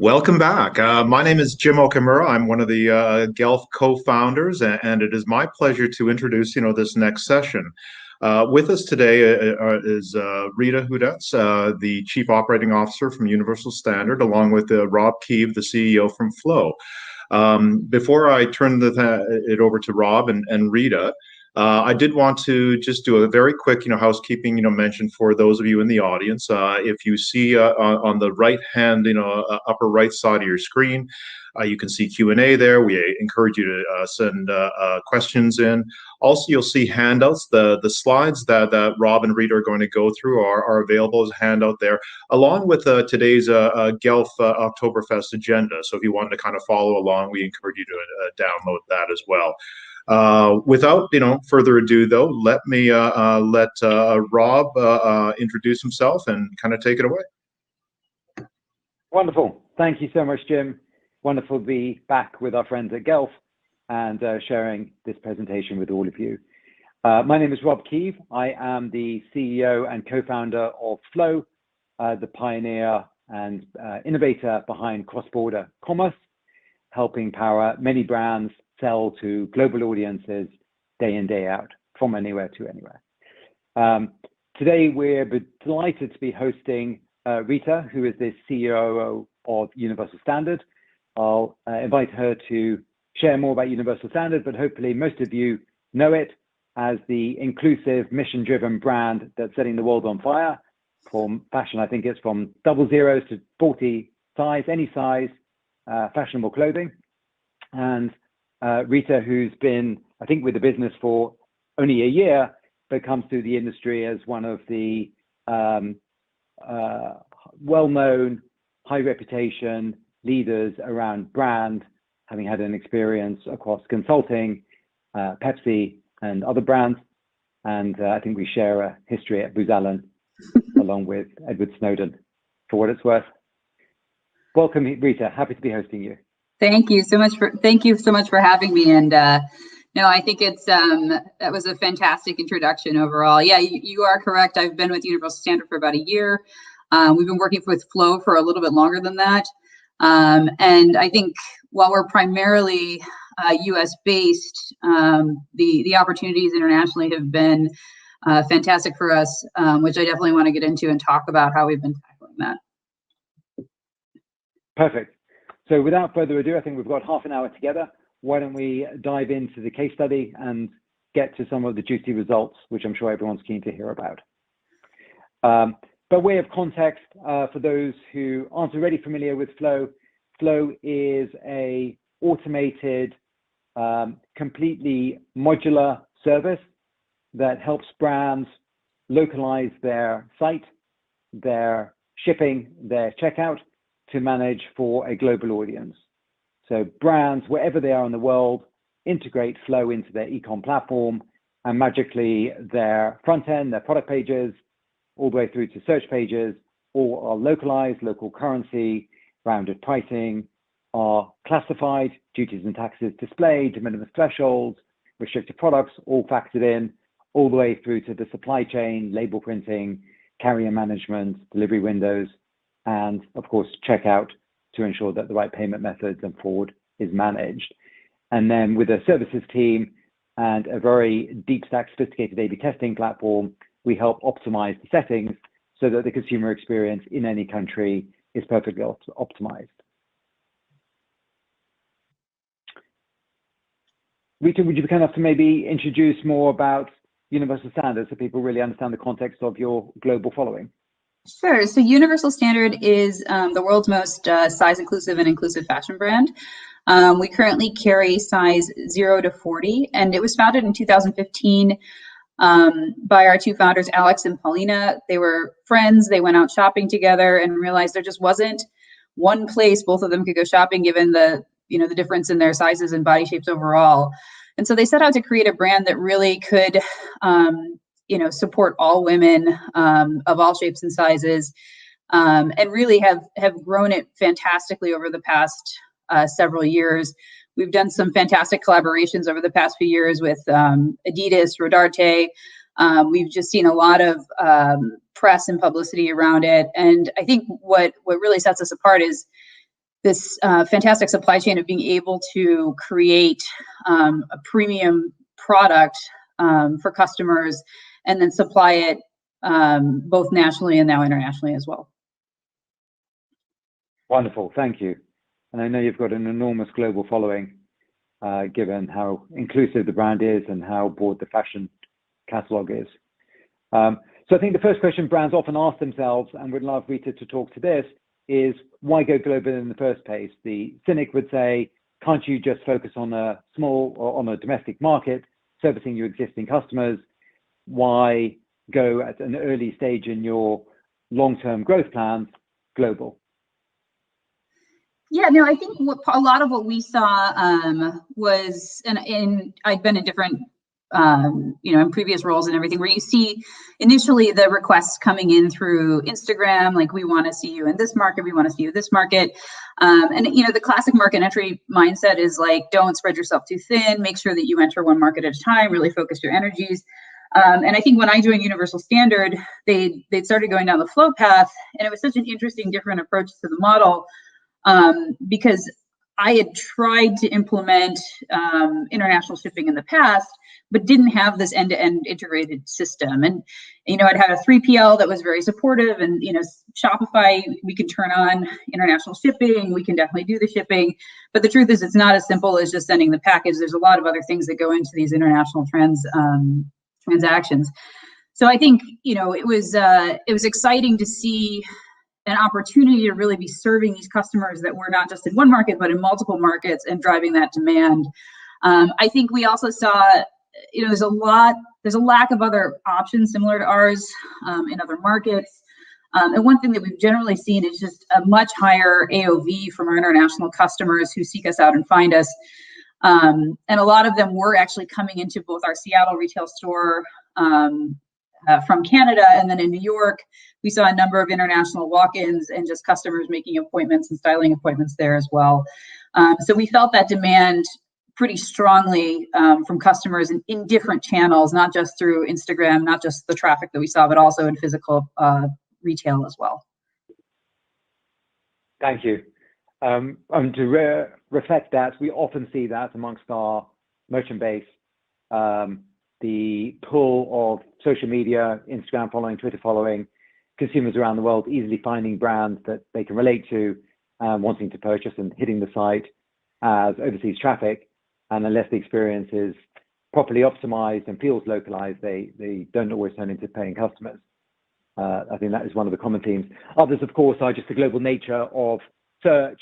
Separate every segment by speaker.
Speaker 1: Welcome back. My name is Jim Okamura. I'm one of the Guelph co-founders, and it is my pleasure to introduce, this next session. With us today is Rita Hudetz, the Chief Operating Officer from Universal Standard, along with Rob Keve, the CEO from Flow. Before I turn it over to Rob and Rita, I did want to just do a very quick, housekeeping, mention for those of you in the audience. If you see on the right hand, upper right side of your screen, you can see Q&A there. We encourage you to send questions in. Also, you'll see handouts. The slides that Rob and Rita are going to go through are available as a handout there, along with today's Guelph Oktoberfest agenda. So if you wanted to kind of follow along, we encourage you to download that as well. Without further ado, though, let me let Rob introduce himself and kind of take it away.
Speaker 2: Wonderful. Thank you so much, Jim. Wonderful to be back with our friends at Guelph and sharing this presentation with all of you. My name is Rob Keve. I am the CEO and co-founder of Flow, the pioneer and innovator behind cross-border commerce, helping power many brands sell to global audiences day in, day out, from anywhere to anywhere. Today, we're delighted to be hosting Rita, who is the CEO of Universal Standard. I'll invite her to share more about Universal Standard, but hopefully most of you know it as the inclusive, mission-driven brand that's setting the world on fire. From fashion, I think it's from 00s to 40 size, any size, fashionable clothing. And Rita, who's been, I think, with the business for only a year, but comes through the industry as one of the well-known, high reputation leaders around brand, having had an experience across consulting, Pepsi, and other brands. And I think we share a history at Booz Allen, along with Edward Snowden, for what it's worth. Welcome, Rita. Happy to be hosting you.
Speaker 3: Thank you so much for having me. And no, I think that was a fantastic introduction overall. Yeah, you are correct. I've been with Universal Standard for about a year. We've been working with Flow for a little bit longer than that. And I think while we're primarily US based, the opportunities internationally have been fantastic for us, which I definitely want to get into and talk about how we've been tackling that.
Speaker 2: Perfect. So without further ado, I think we've got half an hour together. Why don't we dive into the case study and get to some of the juicy results, which I'm sure everyone's keen to hear about. By way of context, for those who aren't already familiar with Flow, Flow is a automated, completely modular service that helps brands localize their site, their shipping, their checkout, to manage for a global audience. So brands, wherever they are in the world, integrate Flow into their e-com platform, and magically their front end, their product pages, all the way through to search pages, all are localized, local currency, rounded pricing, are classified, duties and taxes displayed, de minimis thresholds, restricted products, all factored in, all the way through to the supply chain, label printing, carrier management, delivery windows, and of course, checkout to ensure that the right payment methods and fraud is managed. And then with a services team and a very deep stack, sophisticated A/B testing platform, we help optimize the settings so that the consumer experience in any country is perfectly optimized. Rita, would you be kind enough to maybe introduce more about Universal Standard so people really understand the context of your global following?
Speaker 3: Sure. So Universal Standard is the world's most size inclusive and inclusive fashion brand. We currently carry size 0 to 40, and it was founded in 2015 by our two founders, Alex and Paulina. They were friends. They went out shopping together and realized there just wasn't one place both of them could go shopping, given the difference in their sizes and body shapes overall. And so they set out to create a brand that really could support all women of all shapes and sizes, and really have grown it fantastically over the past several years. We've done some fantastic collaborations over the past few years with Adidas, Rodarte. We've just seen a lot of press and publicity around it. And I think what really sets us apart is this fantastic supply chain of being able to create a premium product for customers and then supply it both nationally and now internationally as well.
Speaker 2: Wonderful, thank you. And I know you've got an enormous global following, given how inclusive the brand is and how broad the fashion catalog is. So I think the first question brands often ask themselves, and would love Rita to talk to this, is why go global in the first place? The cynic would say, can't you just focus on a small or on a domestic market, servicing your existing customers? Why go at an early stage in your long-term growth plans global?
Speaker 3: Yeah, no, I think a lot of what we saw was, and I'd been in different, in previous roles and everything, where you see initially the requests coming in through Instagram, like, we want to see you in this market, we want to see you in this market. And, the classic market entry mindset is like, don't spread yourself too thin, make sure that you enter one market at a time, really focus your energies. And I think when I joined Universal Standard, they'd started going down the flow path, and it was such an interesting, different approach to the model. Because I had tried to implement international shipping in the past, but didn't have this end-to-end integrated system. And, I'd had a 3PL that was very supportive, and, Shopify, we can turn on international shipping, we can definitely do the shipping. But the truth is, it's not as simple as just sending the package. There's a lot of other things that go into these international transactions. So I think, it was exciting to see an opportunity to really be serving these customers that were not just in one market, but in multiple markets, and driving that demand. I think we also saw, there's a lack of other options similar to ours in other markets. And one thing that we've generally seen is just a much higher AOV from our international customers who seek us out and find us. And a lot of them were actually coming into both our Seattle retail store from Canada, and then in New York, we saw a number of international walk-ins and just customers making appointments and styling appointments there as well. So we felt that demand pretty strongly from customers in different channels, not just through Instagram, not just the traffic that we saw, but also in physical retail as well.
Speaker 2: Thank you. And to reflect that, we often see that amongst our merchant base, the pull of social media, Instagram following, Twitter following, consumers around the world easily finding brands that they can relate to, wanting to purchase, and hitting the site as overseas traffic. And unless the experience is properly optimized and feels localized, they don't always turn into paying customers. I think that is one of the common themes. Others, of course, are just the global nature of search,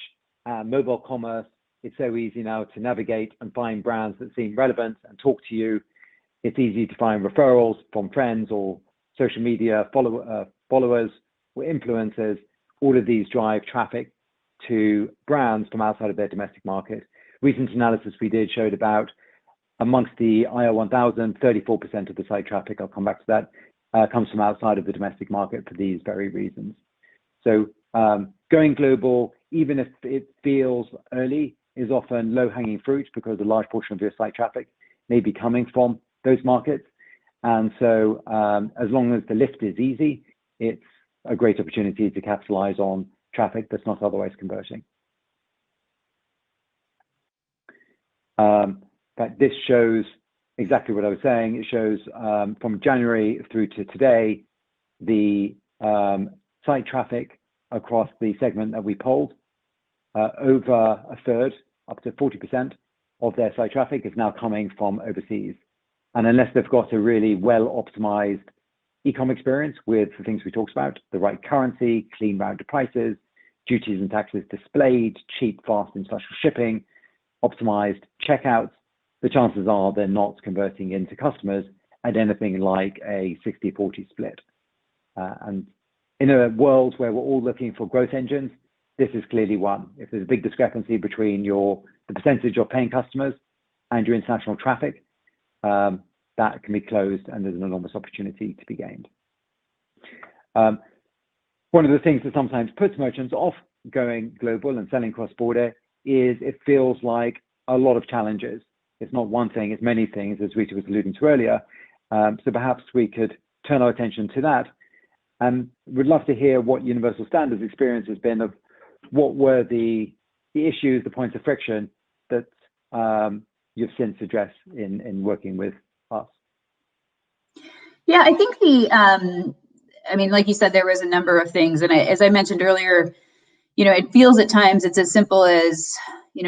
Speaker 2: mobile commerce. It's so easy now to navigate and find brands that seem relevant and talk to you. It's easy to find referrals from friends or social media followers or influencers. All of these drive traffic to brands from outside of their domestic market. Recent analysis we did showed about, amongst the IR 1000, 34% of the site traffic, I'll come back to that, comes from outside of the domestic market for these very reasons. So going global, even if it feels early, is often low-hanging fruit, because a large portion of your site traffic may be coming from those markets. And so as long as the lift is easy, it's a great opportunity to capitalize on traffic that's not otherwise converting. But this shows exactly what I was saying. It shows from January through to today, the site traffic across the segment that we polled. Over a third, up to 40% of their site traffic is now coming from overseas. And unless they've got a really well-optimized e-com experience with the things we talked about, the right currency, clean rounded prices, duties and taxes displayed, cheap, fast international shipping, optimized checkouts, the chances are they're not converting into customers at anything like a 60-40 split. And in a world where we're all looking for growth engines, this is clearly one. If there's a big discrepancy between the percentage of paying customers and your international traffic, that can be closed, and there's an enormous opportunity to be gained. One of the things that sometimes puts merchants off going global and selling cross-border is it feels like a lot of challenges. It's not one thing, it's many things, as Rita was alluding to earlier. So perhaps we could turn our attention to that. And we'd love to hear what Universal Standard's experience has been of what were the the issues, the points of friction that you've since addressed in working with us?
Speaker 3: Yeah, I think I mean, like you said, there was a number of things. And as I mentioned earlier, it feels at times it's as simple as,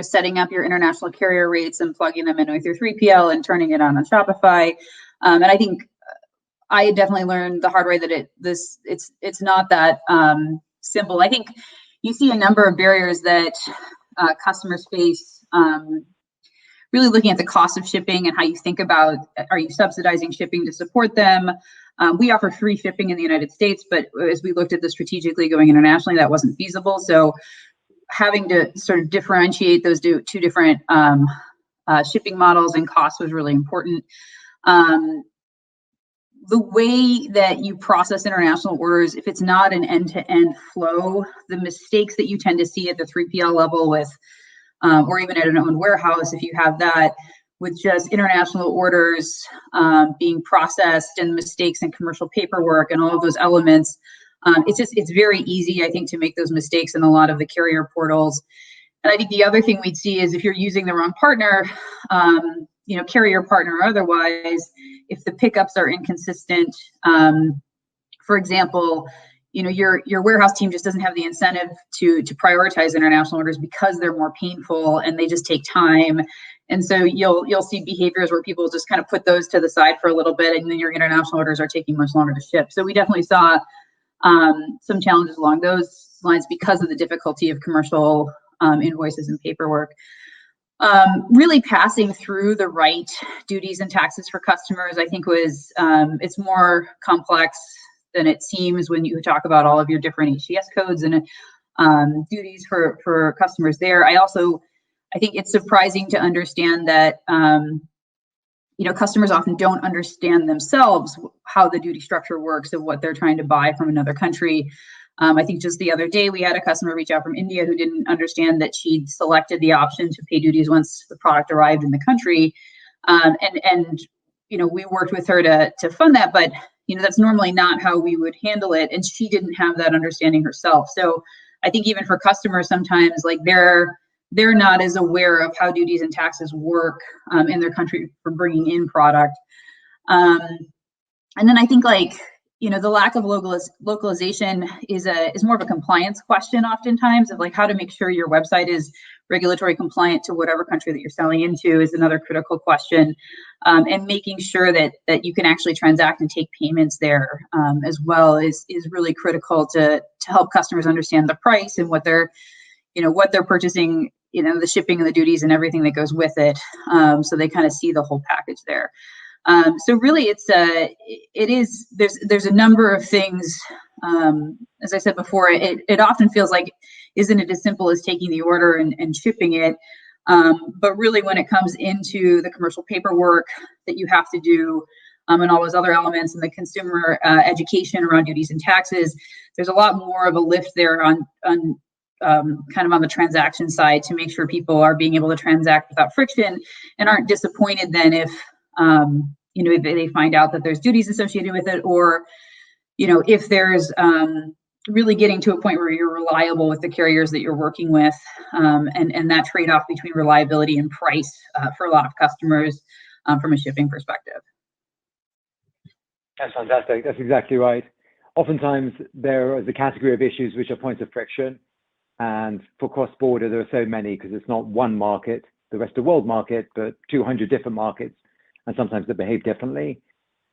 Speaker 3: setting up your international carrier rates and plugging them in with your 3PL and turning it on Shopify. And I think I definitely learned the hard way that it's not that simple. I think you see a number of barriers that customers face. Really looking at the cost of shipping and how you think about, are you subsidizing shipping to support them? We offer free shipping in the United States, but as we looked at this strategically going internationally, that wasn't feasible. So having to sort of differentiate those two different shipping models and costs was really important. The way that you process international orders, if it's not an end-to-end flow, the mistakes that you tend to see at the 3PL level with or even at an owned warehouse, if you have that, with just international orders being processed and mistakes in commercial paperwork and all of those elements, it's very easy, I think, to make those mistakes in a lot of the carrier portals. And I think the other thing we'd see is if you're using the wrong partner, carrier partner or otherwise, if the pickups are inconsistent, for example, your warehouse team just doesn't have the incentive to prioritize international orders because they're more painful and they just take time. And so you'll see behaviors where people just kind of put those to the side for a little bit, and then your international orders are taking much longer to ship. So we definitely saw some challenges along those lines because of the difficulty of commercial invoices and paperwork. Really passing through the right duties and taxes for customers, I think it's more complex than it seems when you talk about all of your different HTS codes and duties for customers there. I think it's surprising to understand that, customers often don't understand themselves how the duty structure works of what they're trying to buy from another country. I think just the other day, we had a customer reach out from India who didn't understand that she'd selected the option to pay duties once the product arrived in the country. We worked with her to fund that, but that's normally not how we would handle it. And she didn't have that understanding herself. So I think even for customers, sometimes like they're not as aware of how duties and taxes work in their country for bringing in product. And then I think the lack of localization is more of a compliance question oftentimes of how to make sure your website is regulatory compliant to whatever country that you're selling into is another critical question. And making sure that you can actually transact and take payments there as well is really critical to help customers understand the price and what they're purchasing, the shipping and the duties and everything that goes with it. So they kind of see the whole package there. So really there's a number of things, as I said before, it often feels like, isn't it as simple as taking the order and shipping it? But really when it comes into the commercial paperwork that you have to do, and all those other elements and the consumer education around duties and taxes, there's a lot more of a lift there on kind of on the transaction side to make sure people are being able to transact without friction and aren't disappointed then if they find out that there's duties associated with it, or if there's really getting to a point where you're reliable with the carriers that you're working with, and that trade-off between reliability and price for a lot of customers from a shipping perspective.
Speaker 2: That's fantastic. That's exactly right. Oftentimes there is a category of issues which are points of friction, and for cross-border there are so many because it's not one market, the rest of the world market, but 200 different markets, and sometimes they behave differently.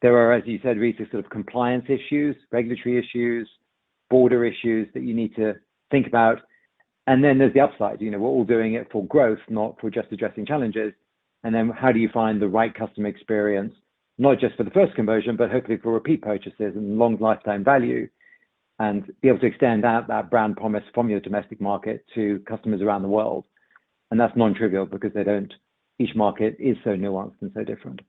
Speaker 2: There are, as you said, Rita, sort of compliance issues, regulatory issues, border issues that you need to think about. And then there's the upside. We're all doing it for growth, not for just addressing challenges. And then how do you find the right customer experience, not just for the first conversion, but hopefully for repeat purchases and long lifetime value, and be able to extend out that brand promise from your domestic market to customers around the world. And that's non-trivial because each market is so nuanced and so different.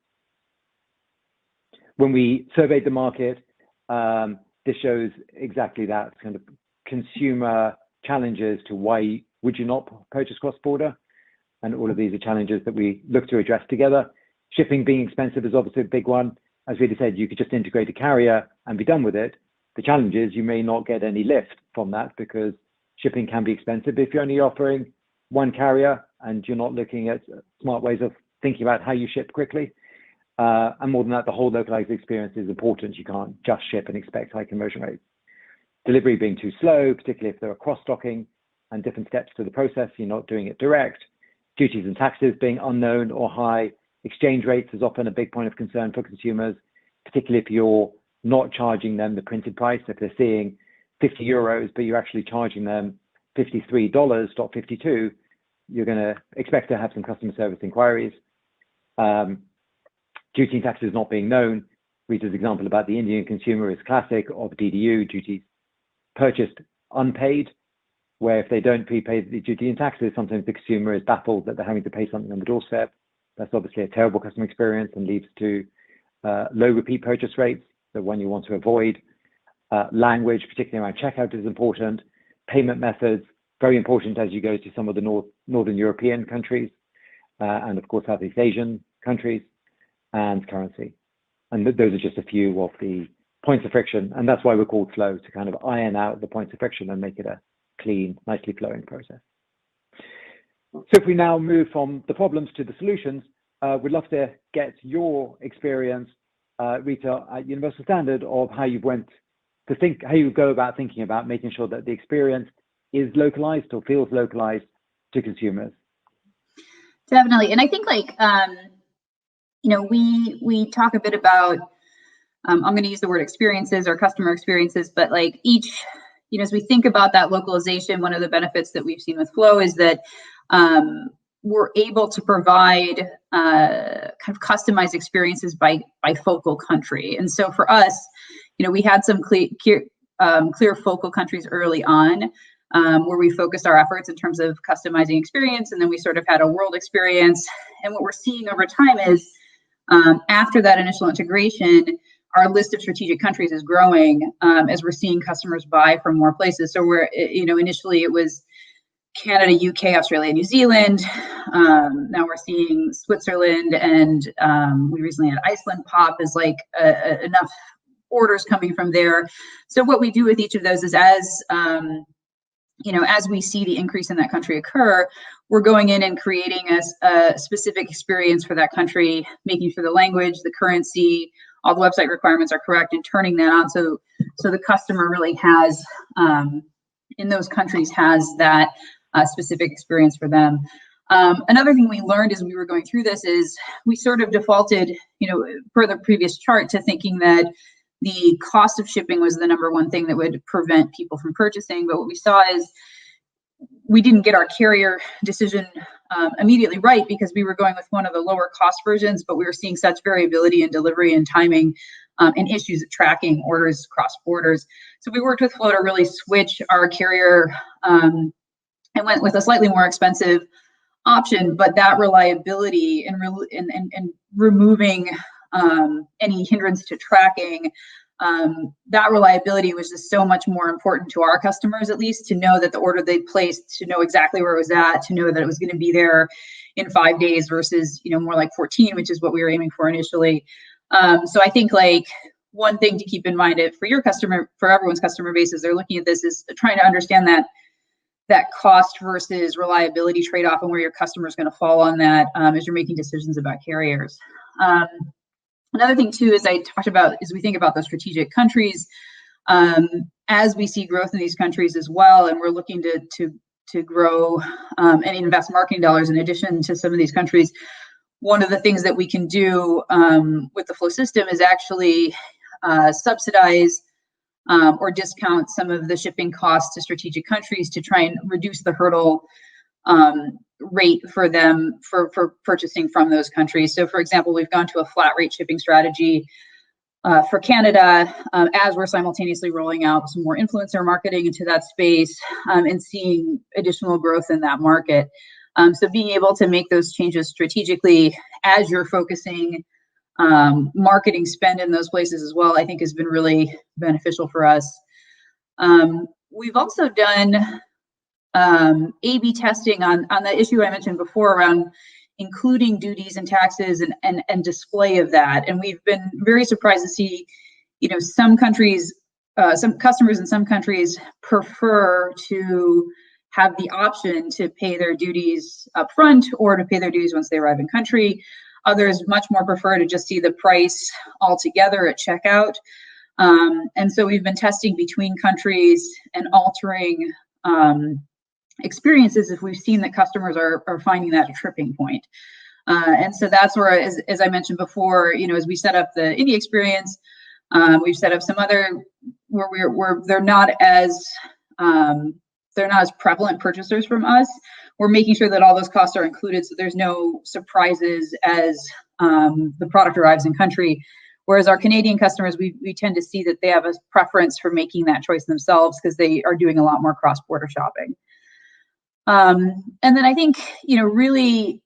Speaker 2: When we surveyed the market, this shows exactly that kind of consumer challenges to why would you not purchase cross-border? And all of these are challenges that we look to address together. Shipping being expensive is obviously a big one. As Rita said, you could just integrate a carrier and be done with it. The challenge is you may not get any lift from that because shipping can be expensive if you're only offering one carrier and you're not looking at smart ways of thinking about how you ship quickly. And more than that, the whole localized experience is important. You can't just ship and expect high conversion rates. Delivery being too slow, particularly if there are cross-docking and different steps to the process, you're not doing it direct. Duties and taxes being unknown or high. Exchange rates is often a big point of concern for consumers, particularly if you're not charging them the printed price. If they're seeing 50 euros, but you're actually charging them $53.52, you're going to expect to have some customer service inquiries. Duty and taxes not being known. Rita's example about the Indian consumer is classic of DDU, duties purchased unpaid, where if they don't prepay the duty and taxes, sometimes the consumer is baffled that they're having to pay something on the doorstep. That's obviously a terrible customer experience and leads to low repeat purchase rates, the one you want to avoid. Language, particularly around checkout, is important. Payment methods, very important as you go to some of the Northern European countries, and of course Southeast Asian countries, and currency. And those are just a few of the points of friction, and that's why we're called Flow, to kind of iron out the points of friction and make it a clean, nicely flowing process. So if we now move from the problems to the solutions, we'd love to get your experience, Rita, at Universal Standard, of how you go about thinking about making sure that the experience is localized or feels localized to consumers.
Speaker 3: Definitely, and I think we talk a bit about, I'm going to use the word experiences or customer experiences, but each, as we think about that localization, one of the benefits that we've seen with Flow is that we're able to provide kind of customized experiences by focal country. And so for us, we had some clear focal countries early on, where we focused our efforts in terms of customizing experience, and then we sort of had a world experience. And what we're seeing over time is, after that initial integration, our list of strategic countries is growing as we're seeing customers buy from more places. So we're, initially it was Canada, UK, Australia, New Zealand. Now we're seeing Switzerland, and we recently had Iceland pop as enough orders coming from there. So what we do with each of those is as we see the increase in that country occur, we're going in and creating a specific experience for that country, making sure the language, the currency, all the website requirements are correct, and turning that on so the customer really has, in those countries, has that specific experience for them. Another thing we learned as we were going through this is we sort of defaulted, per the previous chart, to thinking that the cost of shipping was the number one thing that would prevent people from purchasing. But what we saw is we didn't get our carrier decision immediately right, because we were going with one of the lower cost versions, but we were seeing such variability in delivery and timing and issues at tracking orders across borders. So we worked with Flow to really switch our carrier and went with a slightly more expensive option, but that reliability and removing any hindrance to tracking, that reliability was just so much more important to our customers, at least, to know that the order they placed, to know exactly where it was at, to know that it was going to be there in 5 days versus, more like 14, which is what we were aiming for initially. So I think one thing to keep in mind for everyone's customer base as they're looking at this is trying to understand that cost versus reliability trade-off and where your customer is going to fall on that as you're making decisions about carriers. Another thing too, as I talked about, is we think about the strategic countries as we see growth in these countries as well, and we're looking to grow and invest marketing dollars in addition to some of these countries. One of the things that we can do with the Flow system is actually subsidize or discount some of the shipping costs to strategic countries to try and reduce the hurdle rate for them for purchasing from those countries. So for example, we've gone to a flat rate shipping strategy for Canada as we're simultaneously rolling out some more influencer marketing into that space and seeing additional growth in that market. So being able to make those changes strategically as you're focusing marketing spend in those places as well, I think has been really beneficial for us. We've also done A/B testing on the issue I mentioned before around including duties and taxes and display of that. And we've been very surprised to see, some countries, some customers in some countries prefer to have the option to pay their duties up front or to pay their duties once they arrive in country. Others much more prefer to just see the price altogether at checkout. And so we've been testing between countries and altering experiences if we've seen that customers are finding that a tripping point. And so that's where, as I mentioned before, as we set up the India experience, we've set up some other where they're not as prevalent purchasers from us. We're making sure that all those costs are included, so there's no surprises as the product arrives in country. Whereas our Canadian customers, we tend to see that they have a preference for making that choice themselves because they are doing a lot more cross-border shopping. And then I think, really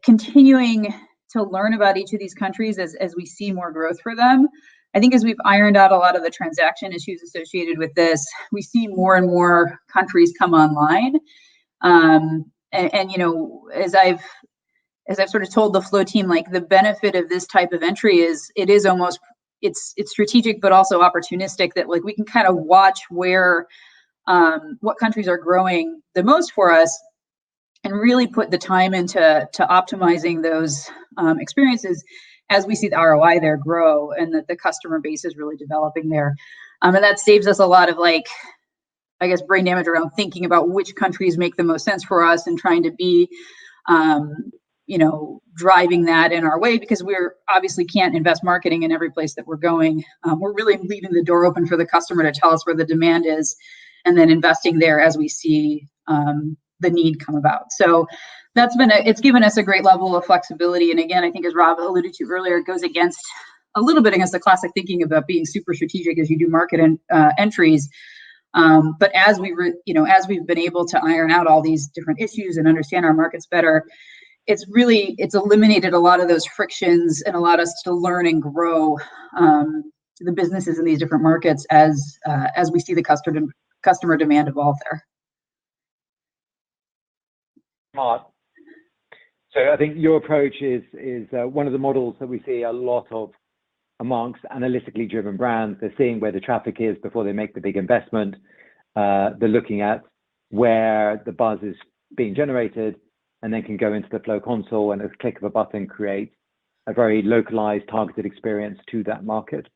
Speaker 3: continuing to learn about each of these countries as we see more growth for them. I think as we've ironed out a lot of the transaction issues associated with this, we see more and more countries come online. And as I've sort of told the Flow team, like, the benefit of this type of entry is it's strategic, but also opportunistic, that like we can kind of watch where what countries are growing the most for us and really put the time into optimizing those experiences as we see the ROI there grow and that the customer base is really developing there. And that saves us a lot of, like, I guess, brain damage around thinking about which countries make the most sense for us and trying to be, driving that in our way, because we're obviously can't invest marketing in every place that we're going. We're really leaving the door open for the customer to tell us where the demand is and then investing there as we see the need come about. So it's given us a great level of flexibility. And again, I think as Rob alluded to earlier, it goes a little bit against the classic thinking about being super strategic as you do market entries. But as we've been able to iron out all these different issues and understand our markets better, it's eliminated a lot of those frictions and allowed us to learn and grow the businesses in these different markets as we see the customer demand evolve there.
Speaker 2: Smart. So I think your approach is one of the models that we see a lot of amongst analytically driven brands. They're seeing where the traffic is before they make the big investment. They're looking at where the buzz is being generated and then can go into the Flow console and at a click of a button create a very localized, targeted experience to that market.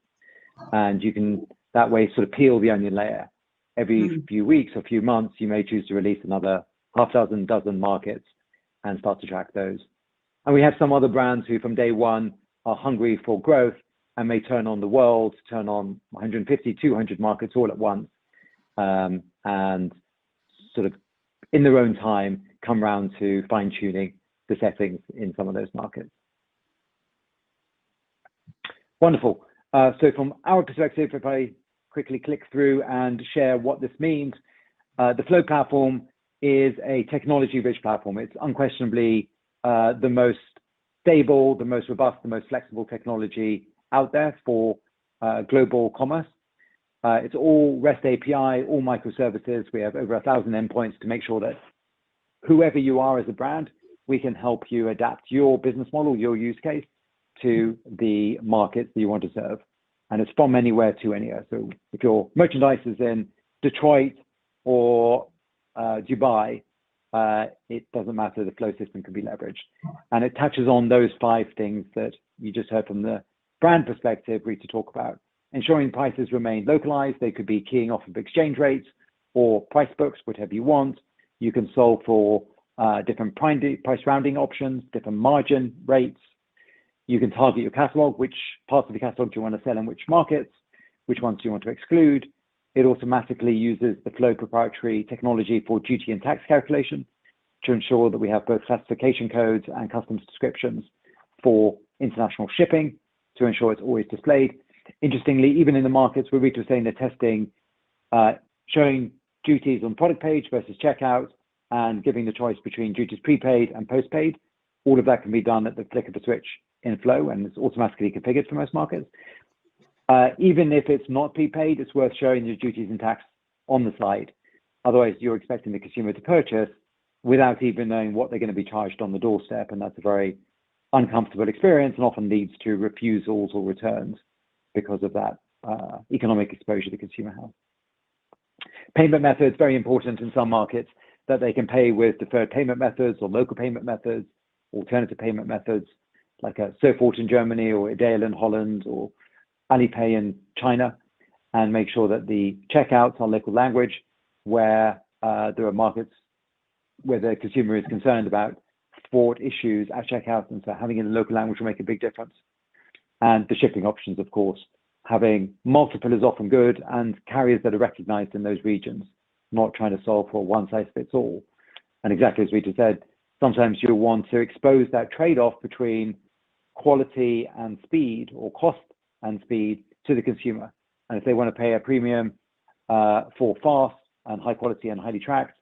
Speaker 2: And you can that way sort of peel the onion layer. Every few weeks or few months, you may choose to release another dozen markets and start to track those. And we have some other brands who from day one are hungry for growth and may turn on the world, turn on 150, 200 markets all at once, and sort of in their own time come around to fine-tuning the settings in some of those markets. Wonderful. So from our perspective, if I quickly click through and share what this means, the Flow platform is a technology-rich platform. It's unquestionably the most stable, the most robust, the most flexible technology out there for global commerce. It's all REST API, all microservices. We have over 1,000 endpoints to make sure that whoever you are as a brand, we can help you adapt your business model, your use case to the markets that you want to serve. And it's from anywhere to anywhere. So if your merchandise is in Detroit or Dubai, it doesn't matter, the Flow system can be leveraged. And it touches on those 5 things that you just heard from the brand perspective, Rita talk about. Ensuring prices remain localized. They could be keying off of exchange rates or price books, whatever you want. You can solve for different price rounding options, different margin rates. You can target your catalog, which parts of the catalog do you want to sell in which markets, which ones do you want to exclude. It automatically uses the Flow proprietary technology for duty and tax calculation to ensure that we have both classification codes and customs descriptions for international shipping to ensure it's always displayed. Interestingly, even in the markets where Rita was saying they're testing, showing duties on product page versus checkout and giving the choice between duties prepaid and postpaid, all of that can be done at the flick of a switch in Flow, and it's automatically configured for most markets. Even if it's not prepaid, it's worth showing your duties and tax on the side. Otherwise, you're expecting the consumer to purchase without even knowing what they're going to be charged on the doorstep, and that's a very uncomfortable experience and often leads to refusals or returns because of that economic exposure the consumer has. Payment methods, very important in some markets. that they can pay with deferred payment methods or local payment methods, alternative payment methods like a Sofort in Germany or Ideal in Holland or Alipay in China, and make sure that the checkouts are local language where there are markets where the consumer is concerned about fraud issues at checkout, and so having it in local language will make a big difference. And the shipping options, of course, having multiple is often good, and carriers that are recognized in those regions, not trying to solve for one size fits all. And exactly as Rita said, sometimes you'll want to expose that trade-off between quality and speed, or cost and speed, to the consumer. And if they want to pay a premium for fast and high quality and highly tracked,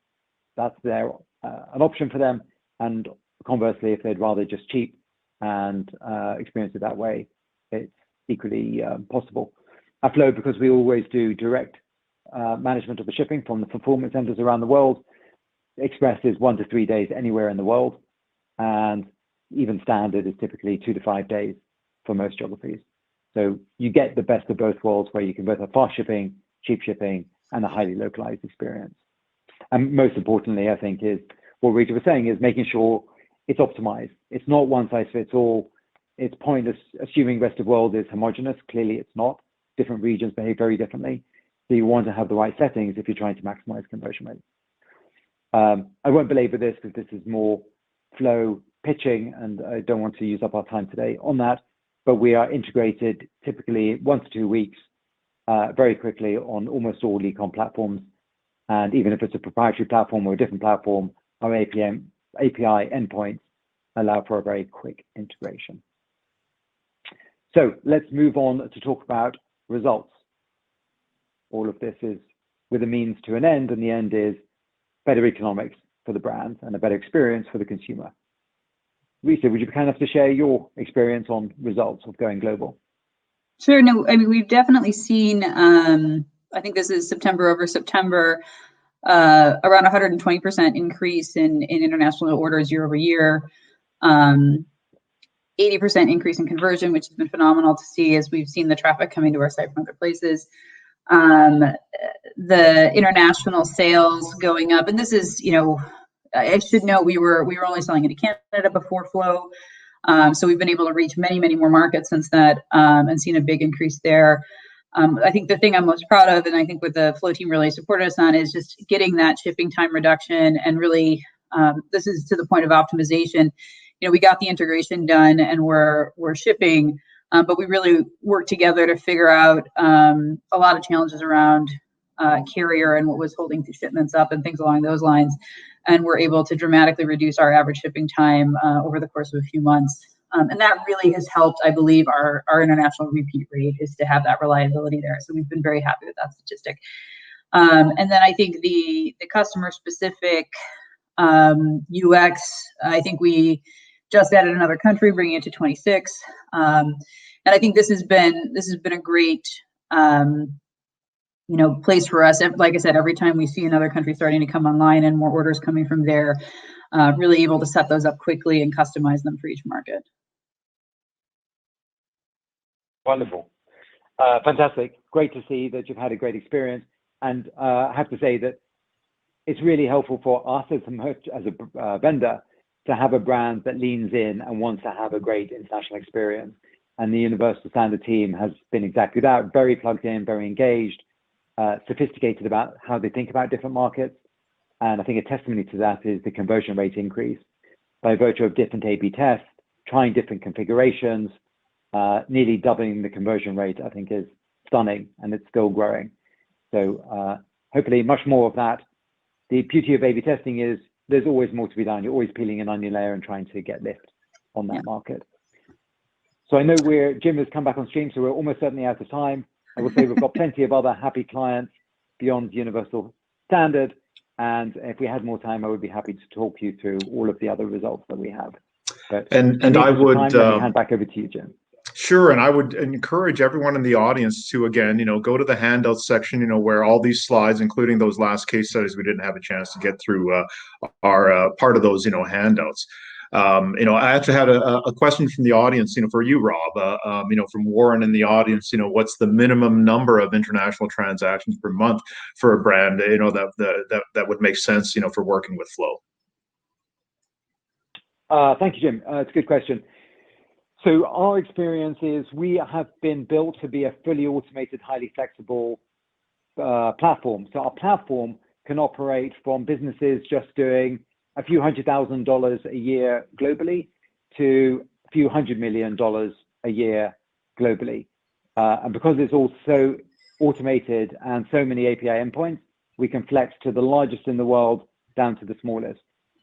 Speaker 2: that's there an option for them. And conversely, if they'd rather just cheap and experience it that way, it's equally possible. At Flow, because we always do direct management of the shipping from the fulfillment centers around the world, Express is 1 to 3 days anywhere in the world, and even standard is typically 2 to 5 days for most geographies. So you get the best of both worlds, where you can both have fast shipping, cheap shipping, and a highly localized experience. And most importantly, I think, is what Rita was saying, is making sure it's optimized. It's not one size fits all. It's pointless assuming rest of world is homogenous. Clearly it's not. Different regions behave very differently. So you want to have the right settings if you're trying to maximize conversion rate. I won't belabor this because this is more Flow pitching, and I don't want to use up our time today on that, but we are integrated typically 1 to 2 weeks very quickly on almost all e-com platforms. And even if it's a proprietary platform or a different platform, our API endpoints allow for a very quick integration. So let's move on to talk about results. All of this is with a means to an end, and the end is better economics for the brand and a better experience for the consumer. Rita, would you be kind enough to share your experience on results of going global?
Speaker 3: Sure. No, I mean, we've definitely seen, I think this is September over September, around 120% increase in international orders year over year. 80% increase in conversion, which has been phenomenal to see as we've seen the traffic coming to our site from other places. The international sales going up, and this is, I should note we were only selling into Canada before Flow, so we've been able to reach many more markets since that, and seen a big increase there. I think the thing I'm most proud of, and I think what the Flow team really supported us on, is just getting that shipping time reduction, and really, this is to the point of optimization. We got the integration done and we're shipping, but we really worked together to figure out a lot of challenges around carrier and what was holding the shipments up and things along those lines. And we're able to dramatically reduce our average shipping time over the course of a few months. And that really has helped, I believe, our international repeat rate, is to have that reliability there. So we've been very happy with that statistic. And then I think the customer specific UX, I think we just added another country, bringing it to 26. And I think this has been a great place for us. Like I said, every time we see another country starting to come online and more orders coming from there, really able to set those up quickly and customize them for each market.
Speaker 2: Wonderful. Fantastic. Great to see that you've had a great experience. And I have to say that it's really helpful for us as a vendor to have a brand that leans in and wants to have a great international experience. And the Universal Standard team has been exactly that, very plugged in, very engaged, sophisticated about how they think about different markets. And I think a testimony to that is the conversion rate increase by virtue of different A/B tests, trying different configurations, nearly doubling the conversion rate, I think, is stunning, and it's still growing. So hopefully much more of that. The beauty of A/B testing is there's always more to be done. You're always peeling an onion layer and trying to get lift on that market. So I know Jim has come back on stream, so we're almost certainly out of time. I will say we've got plenty of other happy clients beyond Universal Standard. And if we had more time, I would be happy to talk you through all of the other results that we have. But
Speaker 1: and I would
Speaker 2: hand back over to you, Jim.
Speaker 1: Sure, and I would encourage everyone in the audience to, again, go to the handouts section, where all these slides, including those last case studies we didn't have a chance to get through, are part of those, handouts. I actually had a question from the audience, for you, Rob, from Warren in the audience, what's the minimum number of international transactions per month for a brand, that would make sense, for working with Flow?
Speaker 2: Thank you, Jim. It's a good question. So our experience is we have been built to be a fully automated, highly flexible platform. So our platform can operate from businesses just doing a few $100,000 a year globally to a few $100 million a year globally. And because it's all so automated and so many API endpoints, we can flex to the largest in the world down to the smallest.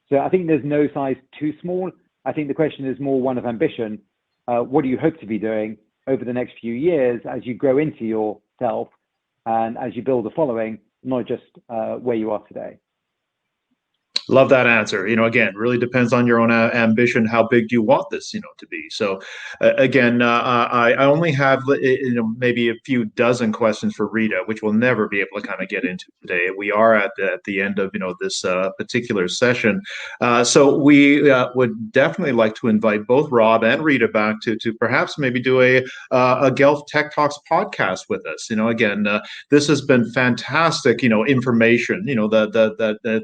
Speaker 2: So I think there's no size too small. I think the question is more one of ambition. What do you hope to be doing over the next few years as you grow into yourself and as you build a following, not just where you are today?
Speaker 1: Love that answer. Again, really depends on your own ambition. How big do you want this, to be? So, again, I only have, maybe a few dozen questions for Rita, which we'll never be able to kind of get into today. We are at the end of, this particular session. So we would definitely like to invite both Rob and Rita back to perhaps maybe do a Guelph Tech Talks podcast with us. Again, this has been fantastic, information,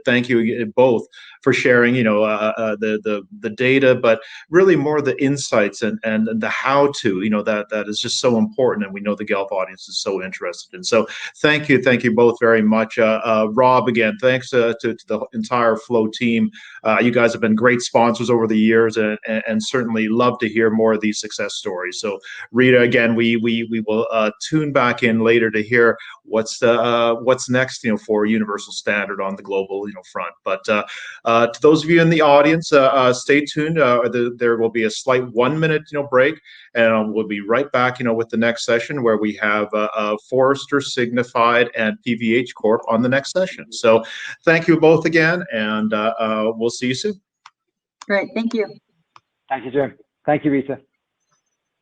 Speaker 1: thank you both for sharing, the data, but really more the insights and the how to, that is just so important, and we know the Guelph audience is so interested in. So thank you both very much. Rob, again, thanks to the entire Flow team. You guys have been great sponsors over the years, and certainly love to hear more of these success stories. So Rita, again, we will tune back in later to hear what's next, for Universal Standard on the global, front. But to those of you in the audience, stay tuned. There will be a slight 1 minute, break, and we'll be right back, with the next session where we have Forrester, Signified, and PVH Corp on the next session. So thank you both again, and we'll see you soon.
Speaker 3: Great, thank you.
Speaker 2: Thank you, Jim. Thank you, Rita.